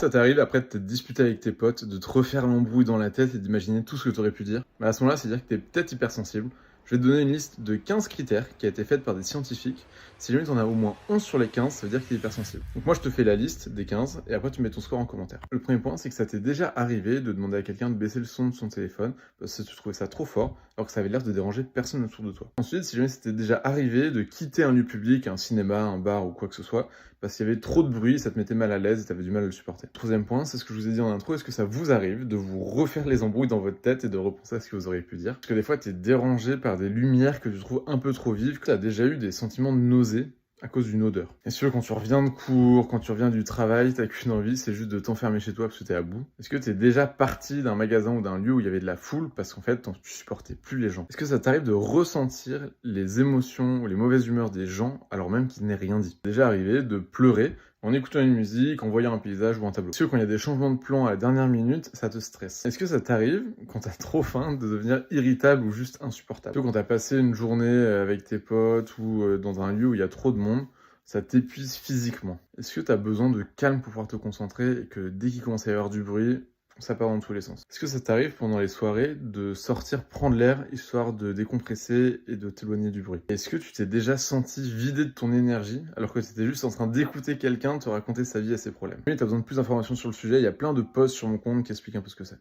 Ça t'arrive après de te disputer avec tes potes, de te refaire l'embrouille dans la tête et d'imaginer tout ce que tu aurais pu dire. Bah à ce moment-là, c'est-à-dire que tu es peut-être hypersensible. Je vais te donner une liste de 15 critères qui a été faite par des scientifiques. Si jamais tu en as au moins 11 sur les 15, ça veut dire que tu es hypersensible. Donc moi, je te fais la liste des 15 et après tu mets ton score en commentaire. Le premier point, c'est que ça t'est déjà arrivé de demander à quelqu'un de baisser le son de son téléphone parce que tu trouvais ça trop fort alors que ça avait l'air de déranger personne autour de toi. Ensuite, si jamais c'était déjà arrivé de quitter un lieu public, un cinéma, un bar ou quoi que ce soit, parce qu'il y avait trop de bruit, ça te mettait mal à l'aise et tu avais du mal à le supporter. Troisième point, c'est ce que je vous ai dit en intro, est-ce que ça vous arrive de vous refaire les embrouilles dans votre tête et de repenser à ce que vous auriez pu dire? Parce que des fois, tu es dérangé par des lumières que tu trouves un peu trop vives, que tu as déjà eu des sentiments de nausée à cause d'une odeur. Bien sûr, quand tu reviens de cours, quand tu reviens du travail, t'as qu'une envie, c'est juste de t'enfermer chez toi parce que t'es à bout. Est-ce que t'es déjà parti d'un magasin ou d'un lieu où il y avait de la foule parce qu'en fait, tu supportais plus les gens? Est-ce que ça t'arrive de ressentir les émotions ou les mauvaises humeurs des gens alors même qu'ils n'aient rien dit? C'est déjà arrivé de pleurer en écoutant une musique, en voyant un paysage ou un tableau. Est-ce que quand il y a des changements de plan à la dernière minute, ça te stresse? Est-ce que ça t'arrive, quand t'as trop faim, de devenir irritable ou juste insupportable? Est-ce que quand t'as passé une journée avec tes potes ou dans un lieu où il y a trop de monde, ça t'épuise physiquement? Est-ce que t'as besoin de calme pour pouvoir te concentrer et que dès qu'il commence à y avoir du bruit, ça part dans tous les sens? Est-ce que ça t'arrive pendant les soirées de sortir prendre l'air histoire de décompresser et de t'éloigner du bruit? Est-ce que tu t'es déjà senti vidé de ton énergie alors que tu étais juste en train d'écouter quelqu'un te raconter sa vie et ses problèmes? Si tu as besoin de plus d'informations sur le sujet, il y a plein de posts sur mon compte qui expliquent un peu ce que c'est.